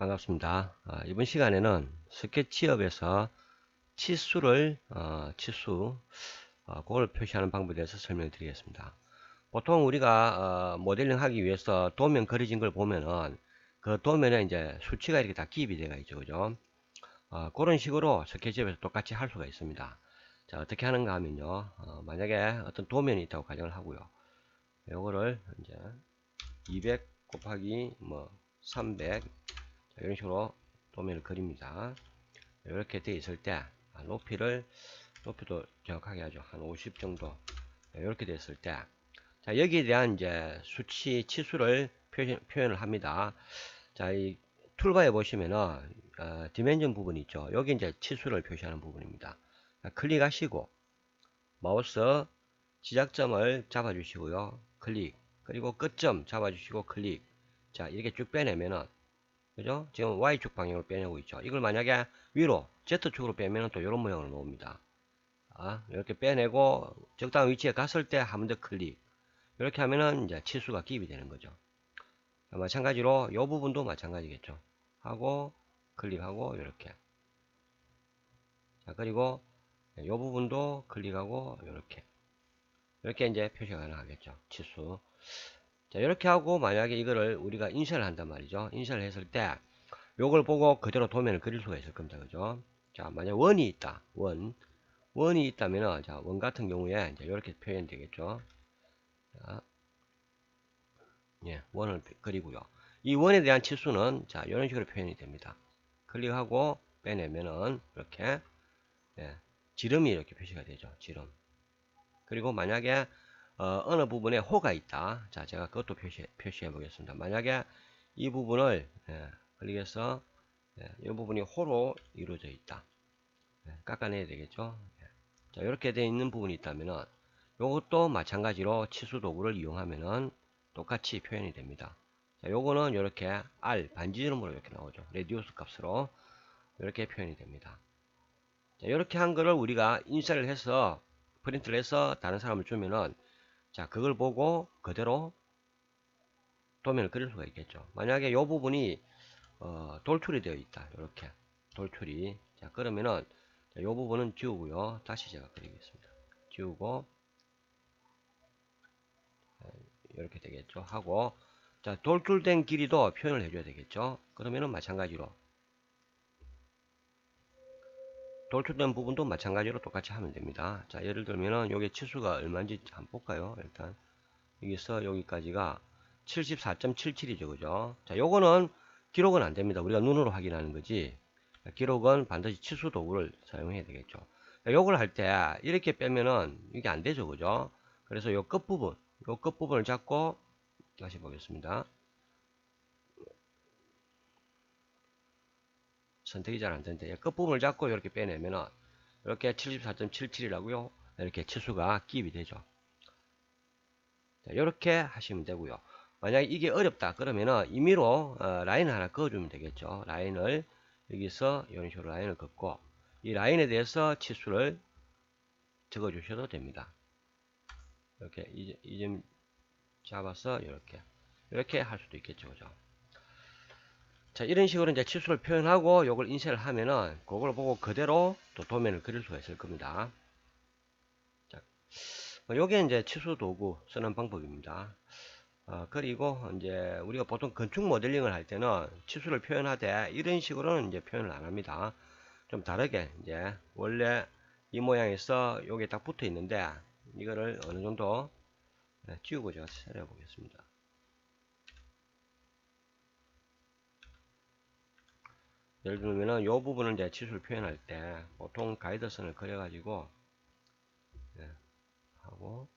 반갑습니다. 이번 시간에는 스케치업에서 치수, 그걸 표시하는 방법에 대해서 설명을 드리겠습니다. 보통 우리가 모델링 하기 위해서 도면 그려진 걸 보면은 그 도면에 이제 수치가 이렇게 다 기입이 되어 있죠. 그죠? 그런 식으로 스케치업에서 똑같이 할 수가 있습니다. 자, 어떻게 하는가 하면요. 만약에 어떤 도면이 있다고 가정을 하고요. 요거를 이제 200 곱하기 300 이런 식으로 도면을 그립니다. 이렇게 되어 있을 때 높이도 정확하게 하죠. 한 50 정도. 이렇게 됐을 때, 자, 여기에 대한 이제 치수를 표현을 합니다. 자, 이 툴바에 보시면은 디멘전 부분이 있죠. 여기 이제 치수를 표시하는 부분입니다. 자, 클릭하시고 마우스 시작점을 잡아주시고요. 클릭. 그리고 끝점 잡아주시고 클릭. 자, 이렇게 쭉 빼내면은, 그죠? 지금 Y축 방향으로 빼내고 있죠. 이걸 만약에 위로 Z축으로 빼면 또 이런 모양으로 나옵니다. 이렇게 빼내고 적당한 위치에 갔을 때 한 번 더 클릭. 이렇게 하면은 이제 치수가 기입이 되는 거죠. 마찬가지로 이 부분도 마찬가지겠죠. 하고 클릭하고 이렇게. 자, 그리고 이 부분도 클릭하고 이렇게 이제 표시가 가능하겠죠. 치수. 자, 이렇게 하고 만약에 이거를 우리가 인쇄를 한단 말이죠. 인쇄를 했을 때 요걸 보고 그대로 도면을 그릴 수가 있을 겁니다. 그죠? 자, 만약 원이 있다. 원이 있다면은, 자, 원 같은 경우에 이제 이렇게 표현되겠죠. 자, 예, 원을 그리고요. 이 원에 대한 치수는, 자, 이런 식으로 표현이 됩니다. 클릭하고 빼내면은, 이렇게, 예, 지름이 이렇게 표시가 되죠. 지름. 그리고 만약에, 어느 부분에 호가 있다. 자, 제가 그것도 표시해 보겠습니다. 만약에 이 부분을, 클릭해서, 이 부분이 호로 이루어져 있다. 깎아내야 되겠죠. 자, 이렇게 되어 있는 부분이 있다면은 요것도 마찬가지로 치수 도구를 이용하면은 똑같이 표현이 됩니다. 자, 요거는 이렇게 R 반지름으로 이렇게 나오죠. 레디우스 값으로 이렇게 표현이 됩니다. 자, 이렇게 한 거를 우리가 인쇄를 해서 프린트를 해서 다른 사람을 주면은, 자, 그걸 보고 그대로 도면을 그릴 수가 있겠죠. 만약에 요 부분이 돌출이 되어 있다. 이렇게 돌출이. 자, 그러면은 이 부분은 지우고요. 다시 제가 그리겠습니다. 지우고 이렇게 되겠죠. 하고, 자, 돌출된 길이도 표현을 해줘야 되겠죠. 그러면은 마찬가지로 돌출된 부분도 마찬가지로 똑같이 하면 됩니다. 자, 예를 들면은 요게 치수가 얼마인지 한번 볼까요? 일단 여기서 여기까지가 74.77이죠. 그죠? 자, 요거는 기록은 안 됩니다. 우리가 눈으로 확인하는 거지. 기록은 반드시 치수 도구를 사용해야 되겠죠. 요걸 할 때 이렇게 빼면은 이게 안 되죠. 그죠? 그래서 요 끝부분을 잡고 다시 보겠습니다. 선택이 잘 안 되는데 끝부분을 잡고 이렇게 빼내면은 이렇게 74.77이라고요. 이렇게 치수가 기입이 되죠. 자, 이렇게 하시면 되고요. 만약에 이게 어렵다 그러면은 임의로 라인을 하나 그어주면 되겠죠. 라인을 여기서 이런 식으로 라인을 긋고 이 라인에 대해서 치수를 적어 주셔도 됩니다. 이렇게 이 점 잡아서 이렇게 할 수도 있겠죠. 그죠? 자, 이런 식으로 이제 치수를 표현하고 요걸 인쇄를 하면은 그걸 보고 그대로 또 도면을 그릴 수가 있을 겁니다. 자, 요게 이제 치수 도구 쓰는 방법입니다. 그리고 이제 우리가 보통 건축 모델링을 할 때는 치수를 표현하되 이런 식으로는 이제 표현을 안 합니다. 좀 다르게 이제 원래 이 모양에서 요게 딱 붙어 있는데 이거를 어느 정도 지우고 제가 처리해 보겠습니다. 예를 들면은 요 부분을 이제 치수를 표현할 때 보통 가이드선을 그려 가지고 하고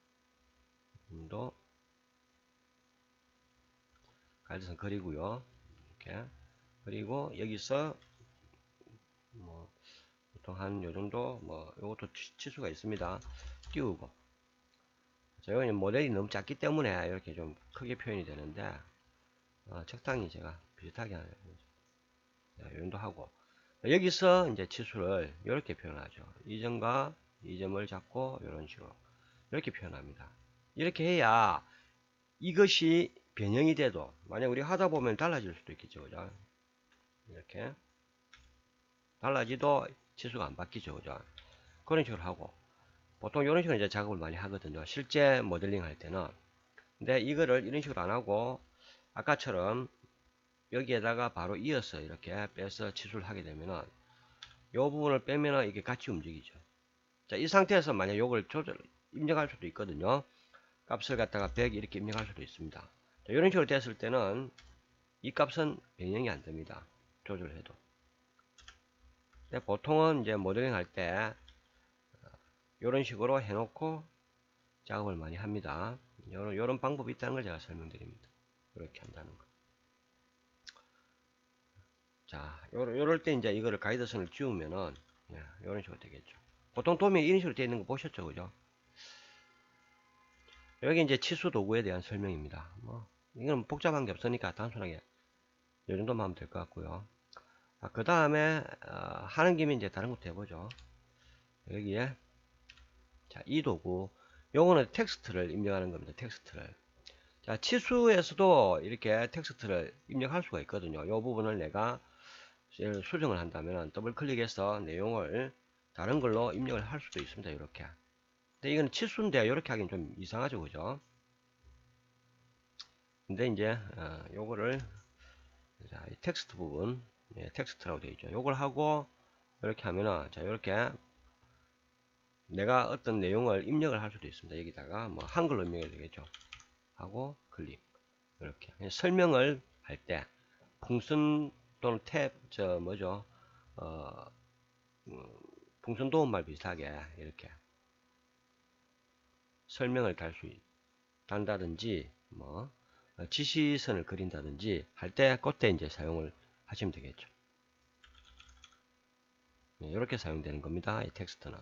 도 가이드선 그리고요. 이렇게 그리고 여기서 뭐 보통 한 요 정도 요것도 치수가 있습니다. 띄우고 제가 모델이 너무 작기 때문에 이렇게 좀 크게 표현이 되는데 적당히 제가 비슷하게 하는 이 정도 하고 여기서 이제 치수를 이렇게 표현하죠. 이 점과 이 점을 잡고 이런 식으로 이렇게 표현합니다. 이렇게 해야 이것이 변형이 돼도 만약 우리 하다 보면 달라질 수도 있겠죠. 그죠? 이렇게 달라지도 치수가 안 바뀌죠. 그죠? 그런 식으로 하고, 보통 이런 식으로 이제 작업을 많이 하거든요. 실제 모델링 할 때는. 근데 이거를 이런 식으로 안 하고, 아까처럼 여기에다가 바로 이어서 이렇게 빼서 치수를 하게 되면은, 요 부분을 빼면은 이게 같이 움직이죠. 자, 이 상태에서 만약 요걸 입력할 수도 있거든요. 값을 갖다가 100 이렇게 입력할 수도 있습니다. 자, 이런 식으로 됐을 때는 이 값은 변형이 안 됩니다. 조절해도. 근데 보통은 이제 모델링 할 때 이런 식으로 해놓고 작업을 많이 합니다. 요런 방법이 있다는 걸 제가 설명드립니다. 이렇게 한다는 거. 자, 요럴 때 이제 이거를 가이드선을 지우면은 이런 식으로 되겠죠. 보통 도면이 이런 식으로 되어 있는 거 보셨죠, 그죠? 여기 이제 치수 도구에 대한 설명입니다. 뭐 이건 복잡한 게 없으니까 단순하게 이 정도만 하면 될 것 같고요. 그 다음에 하는 김에 이제 다른 것도 해보죠. 여기에 자, 이 도구 요거는 텍스트를 입력하는 겁니다. 텍스트를. 자, 치수에서도 이렇게 텍스트를 입력할 수가 있거든요. 이 부분을 내가 수정을 한다면 더블 클릭해서 내용을 다른 걸로 입력을 할 수도 있습니다. 이렇게. 근데 이건 치수인데 이렇게 하기는 좀 이상하죠, 그죠? 근데 이제 요거를 자, 이 텍스트 부분, 텍스트라고 되어 있죠. 요걸 하고 이렇게 하면은 자, 이렇게 내가 어떤 내용을 입력을 할 수도 있습니다. 여기다가 뭐 한글로 입력해야 되겠죠. 하고 클릭. 이렇게 설명을 할 때 풍선 또는 탭 저 뭐죠? 어, 풍선 도움말 비슷하게 이렇게 설명을 단다든지 뭐 지시선을 그린다든지 할 때 그때 이제 사용을 하시면 되겠죠. 이렇게 사용되는 겁니다. 이 텍스트는.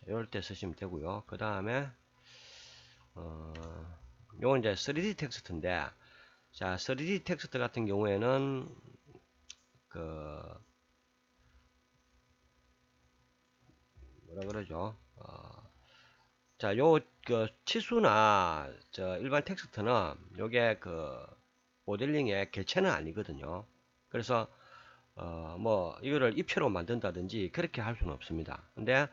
이럴 때 쓰시면 되고요. 그 다음에 요건 이제 3D 텍스트인데, 자, 3D 텍스트 같은 경우에는 그 뭐라 그러죠? 자, 그 치수나 저 일반 텍스트는 요게 그 모델링의 개체는 아니거든요. 그래서 뭐 이거를 입체로 만든다든지 그렇게 할 수는 없습니다. 근데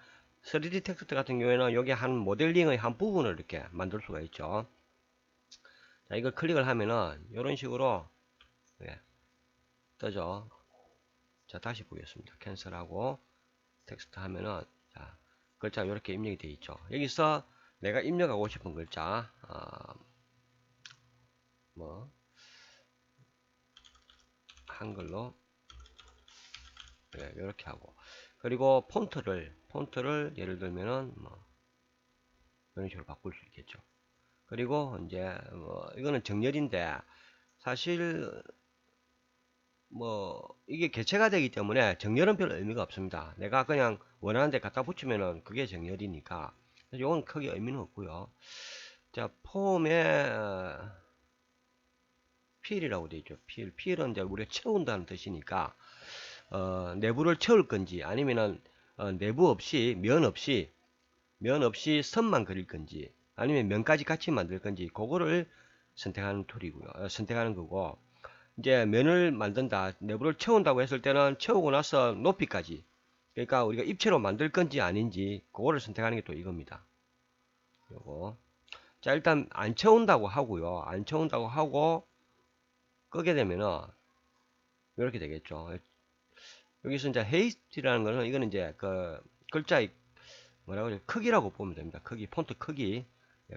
3D 텍스트 같은 경우에는 여기 한 모델링의 한 부분을 이렇게 만들 수가 있죠. 자, 이걸 클릭을 하면은 이런 식으로 뜨죠. 자, 다시 보겠습니다. 캔슬하고 텍스트 하면은 자, 글자가 이렇게 입력이 되어 있죠. 여기서 내가 입력하고 싶은 글자 뭐 한글로 이렇게 하고, 그리고 폰트를 예를 들면은 뭐 이런 식으로 바꿀 수 있겠죠. 그리고 이제 뭐 이거는 정렬인데 사실 뭐 이게 개체가 되기 때문에 정렬은 별 의미가 없습니다. 내가 그냥 원하는 데 갖다 붙이면은 그게 정렬이니까 이건 크게 의미는 없고요. 자, 폼에 필이라고 되어 있죠. 필은 이제 우리가 채운다는 뜻이니까 내부를 채울 건지 아니면은 내부 없이 면 없이 선만 그릴 건지 아니면 면까지 같이 만들 건지 그거를 선택하는 툴이고요. 선택하는 거고, 이제 면을 만든다, 내부를 채운다고 했을 때는 채우고 나서 높이까지, 그러니까 우리가 입체로 만들 건지 아닌지 그거를 선택하는 게 또 이겁니다. 요거. 자, 일단 안 채운다고 하고요. 안 채운다고 하고 끄게 되면은 이렇게 되겠죠. 여기서 이제 헤이스트라는 거는 이거는 이제 그 글자의 뭐라고 해요? 크기라고 보면 됩니다. 크기, 폰트 크기,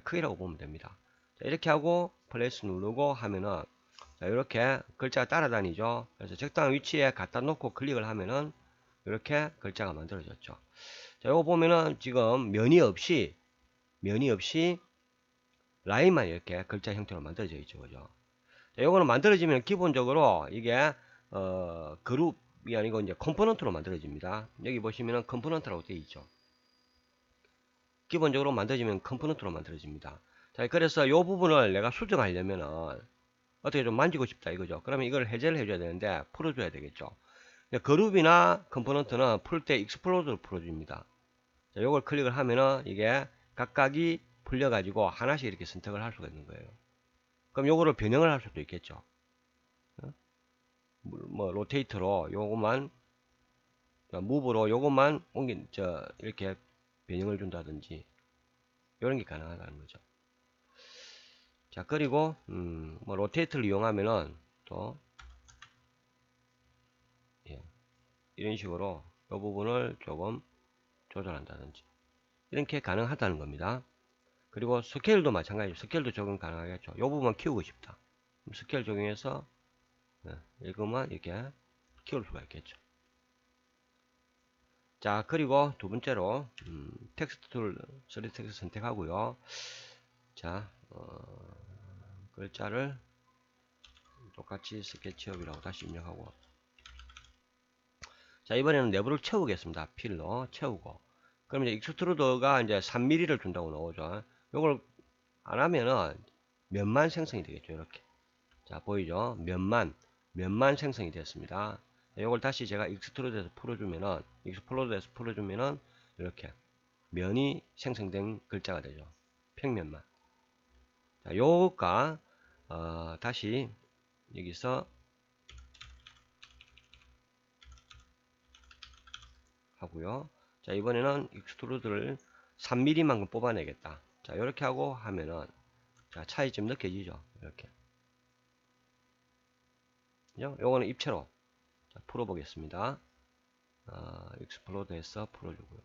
크기라고 보면 됩니다. 자, 이렇게 하고 플레이스 누르고 하면은 자, 이렇게 글자가 따라다니죠. 그래서 적당한 위치에 갖다 놓고 클릭을 하면은 이렇게 글자가 만들어졌죠. 자, 이거 보면은 지금 면이 없이 라인만 이렇게 글자 형태로 만들어져 있죠. 그죠? 자, 요거는 만들어지면 기본적으로 이게 그룹이 아니고 이제 컴포넌트로 만들어집니다. 여기 보시면은 컴포넌트라고 되어 있죠. 기본적으로 만들어지면 컴포넌트로 만들어집니다. 자, 그래서 이 부분을 내가 수정하려면은 어떻게 좀 만지고 싶다 이거죠. 그러면 이걸 해제를 해줘야 되는데 풀어줘야 되겠죠. 그룹이나 컴포넌트는 풀 때 익스플로드로 풀어줍니다. 자, 요걸 클릭을 하면은 이게 각각이 풀려가지고 하나씩 이렇게 선택을 할 수가 있는 거예요. 그럼 요거를 변형을 할 수도 있겠죠. 뭐 로테이트로 요것만 무브로 요것만 이렇게 변형을 준다든지 이런 게 가능하다는 거죠. 자, 그리고 뭐 로테이트를 이용하면은 또 예, 이런 식으로 이 부분을 조금 조절한다든지 이렇게 가능하다는 겁니다. 그리고 스케일도 마찬가지로 스케일도 적용 가능하겠죠. 이 부분만 키우고 싶다. 스케일 적용해서 이것만 이렇게 키울 수가 있겠죠. 자, 그리고 두 번째로 텍스트 툴 3D 텍스트 선택하고요. 자, 글자를 똑같이 스케치업이라고 다시 입력하고, 자, 이번에는 내부를 채우겠습니다. 필로 채우고, 그럼 이제 익스트루더가 이제 3mm를 준다고 나오죠. 요걸 안 하면은 면만 생성이 되겠죠. 이렇게. 자, 보이죠? 면만 생성이 됐습니다. 요걸 다시 제가 익스트루드에서 풀어주면은 이렇게 면이 생성된 글자가 되죠. 평면만. 자, 요가 다시 여기서 하고요. 자, 이번에는 익스트루드를 3mm만큼 뽑아내겠다. 자, 이렇게 하고 하면은 자, 차이 좀 느껴지죠. 이렇게. 요거는 입체로 풀어보겠습니다. 익스플로드해서 풀어주고요.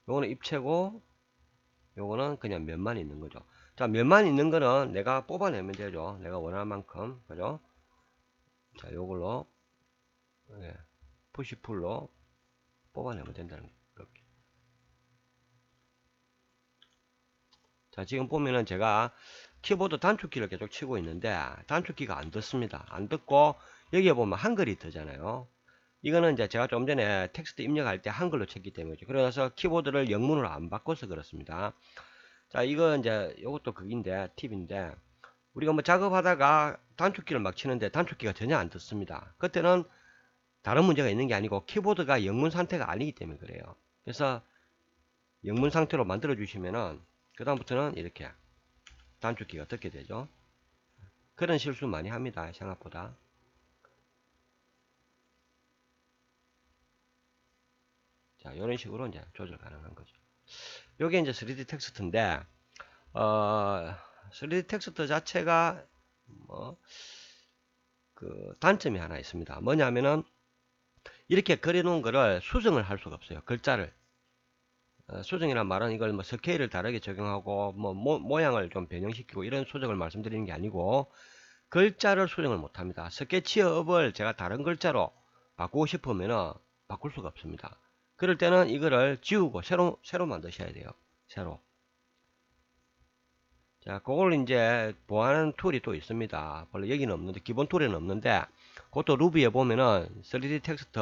요거는 입체고 요거는 그냥 면만 있는 거죠. 자, 면만 있는 거는 내가 뽑아내면 되죠. 내가 원하는 만큼. 그죠? 자, 요걸로 푸시풀로 뽑아내면 된다는 거예요. 이렇게. 자, 지금 보면은 제가 키보드 단축키를 계속 치고 있는데 단축키가 안 떴습니다. 안 떴고 여기에 보면 한글이 뜨잖아요. 이거는 이제 제가 좀 전에 텍스트 입력할 때 한글로 쳤기 때문이죠. 그래서 키보드를 영문으로 안 바꿔서 그렇습니다. 자, 이거 이제 이것도 극인데 팁인데 우리가 뭐 작업하다가 단축키를 막 치는데 단축키가 전혀 안 떴습니다. 그때는 다른 문제가 있는 게 아니고 키보드가 영문 상태가 아니기 때문에 그래요. 그래서 영문 상태로 만들어 주시면은 그 다음부터는 이렇게 단축키가 떴게 되죠. 그런 실수 많이 합니다. 생각보다. 자, 이런 식으로 이제 조절 가능한 거죠. 요게 이제 3D 텍스트인데 3D 텍스트 자체가 뭐 그 단점이 하나 있습니다. 뭐냐면은 이렇게 그려놓은 거를 수정을 할 수가 없어요. 글자를 수정이란 말은 이걸 뭐 스케일을 다르게 적용하고 뭐 모양을 좀 변형시키고 이런 수정을 말씀드리는 게 아니고 글자를 수정을 못합니다. 스케치업을 제가 다른 글자로 바꾸고 싶으면은 바꿀 수가 없습니다. 그럴 때는 이거를 지우고 새로 만드셔야 돼요. 새로. 자, 그걸 이제 보완하는 툴이 또 있습니다. 원래 여기는 없는데, 기본 툴에는 없는데, 그것도 루비에 보면은 3D 텍스트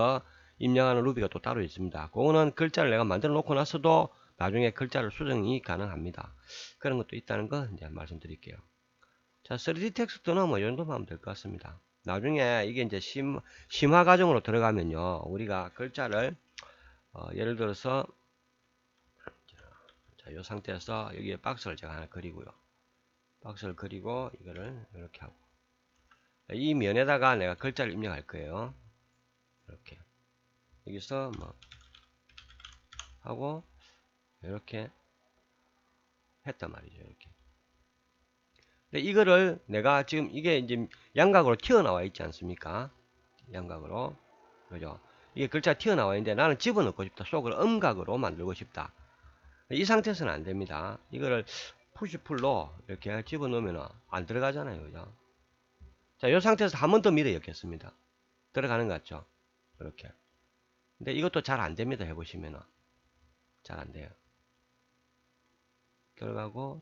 입력하는 루비가 또 따로 있습니다. 그거는 글자를 내가 만들어 놓고 나서도 나중에 글자를 수정이 가능합니다. 그런 것도 있다는 거 이제 말씀드릴게요. 자, 3D 텍스트는 뭐 이 정도만 하면 될 것 같습니다. 나중에 이게 이제 심화 과정으로 들어가면요, 우리가 글자를 예를 들어서 자, 이 상태에서 여기에 박스를 제가 하나 그리고요. 박스를 그리고 이거를 이렇게 하고 이 면에다가 내가 글자를 입력할 거예요. 이렇게 여기서 뭐 하고 이렇게 했단 말이죠. 이렇게. 근데 이거를 내가 지금 이게 이제 양각으로 튀어나와 있지 않습니까? 양각으로. 그죠? 이게 글자 튀어나와 있는데 나는 집어넣고 싶다. 속을 음각으로 만들고 싶다. 이 상태에서는 안 됩니다. 이거를 푸시풀로 이렇게 집어넣으면 안 들어가잖아요. 그죠? 자, 이 상태에서 한 번 더 밀어 엮겠습니다. 들어가는 것 같죠? 이렇게. 근데 이것도 잘 안 됩니다. 해보시면은. 잘 안 돼요. 들어가고,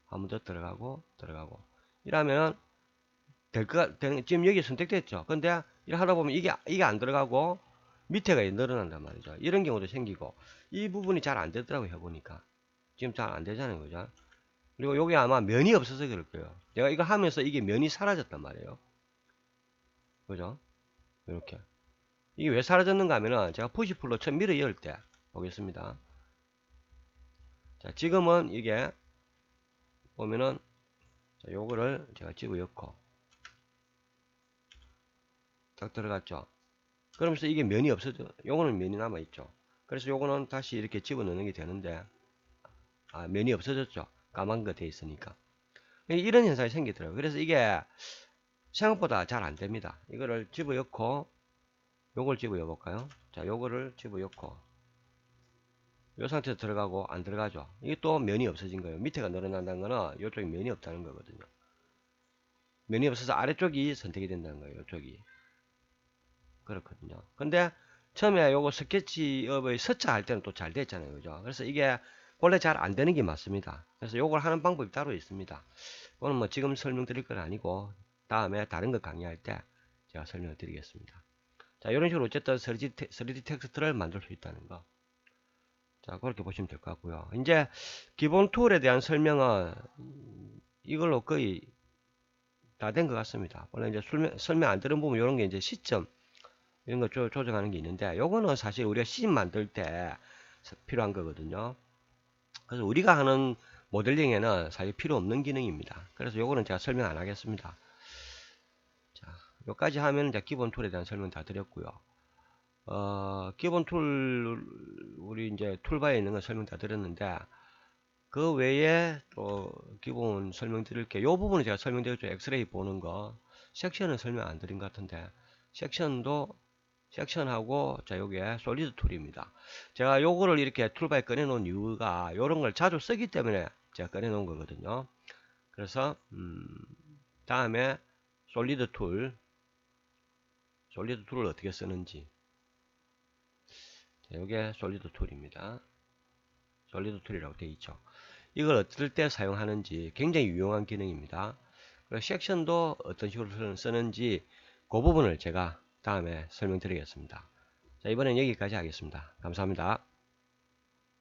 한 번 더 들어가고. 이러면은 지금 여기 선택됐죠? 근데 이렇게 하다 보면 이게 안 들어가고 밑에가 늘어난단 말이죠. 이런 경우도 생기고 이 부분이 잘 안 되더라고요. 해보니까. 지금 잘 안 되잖아요. 그죠? 그리고 여기 아마 면이 없어서 그럴 거예요. 내가 이거 하면서 이게 면이 사라졌단 말이에요. 그죠? 이렇게. 이게 왜 사라졌는가 하면은 제가 푸시풀로 처음 밀어 열 때 보겠습니다. 자, 지금은 이게 보면은 자, 요거를 제가 집어 엮고 딱 들어갔죠. 그러면서 이게 면이 없어져. 요거는 면이 남아있죠. 그래서 요거는 다시 이렇게 집어넣는 게 되는데, 면이 없어졌죠. 까만 거 돼 있으니까. 이런 현상이 생기더라고요. 그래서 이게 생각보다 잘 안 됩니다. 이거를 집어넣고, 요걸 집어넣어 볼까요? 자, 요거를 집어넣고, 요 상태에서 들어가고 안 들어가죠. 이게 또 면이 없어진 거예요. 밑에가 늘어난다는 거는 요쪽에 면이 없다는 거거든요. 면이 없어서 아래쪽이 선택이 된다는 거예요. 요쪽이. 그렇거든요. 근데 처음에 요거 스케치업의 서차 할 때는 또 잘 됐잖아요. 그죠? 그래서 이게 원래 잘 안 되는 게 맞습니다. 그래서 요걸 하는 방법이 따로 있습니다. 오늘 뭐 지금 설명드릴 건 아니고 다음에 다른 거 강의할 때 제가 설명을 드리겠습니다. 자, 이런 식으로 어쨌든 3D 텍스트를 만들 수 있다는 거. 자, 그렇게 보시면 될 것 같고요. 이제 기본 툴에 대한 설명은 이걸로 거의 다 된 것 같습니다. 원래 이제 설명 안 들은 부분 이런 게 이제 시점 이런 거 조정하는 게 있는데 요거는 사실 우리가 시집 만들 때 필요한 거거든요. 그래서 우리가 하는 모델링에는 사실 필요 없는 기능입니다. 그래서 요거는 제가 설명 안 하겠습니다. 자, 요까지 하면 이제 기본 툴에 대한 설명 다 드렸고요. 기본 툴 우리 이제 툴바에 있는 거 설명 다 드렸는데 그 외에 또 기본 설명 드릴게요. 요 부분은 제가 설명드렸죠. 엑스레이 보는 거. 섹션은 설명 안 드린 것 같은데 섹션하고 자 요게 솔리드 툴입니다. 제가 요거를 이렇게 툴바에 꺼내 놓은 이유가 요런 걸 자주 쓰기 때문에 제가 꺼내 놓은 거거든요. 그래서 다음에 솔리드 툴을 어떻게 쓰는지 자, 요게 솔리드 툴입니다. 솔리드 툴이라고 되어 있죠. 이걸 어떨 때 사용하는지 굉장히 유용한 기능입니다. 그리고 섹션도 어떤 식으로 쓰는지 그 부분을 제가 다음에 설명드리겠습니다. 자, 이번엔 여기까지 하겠습니다. 감사합니다.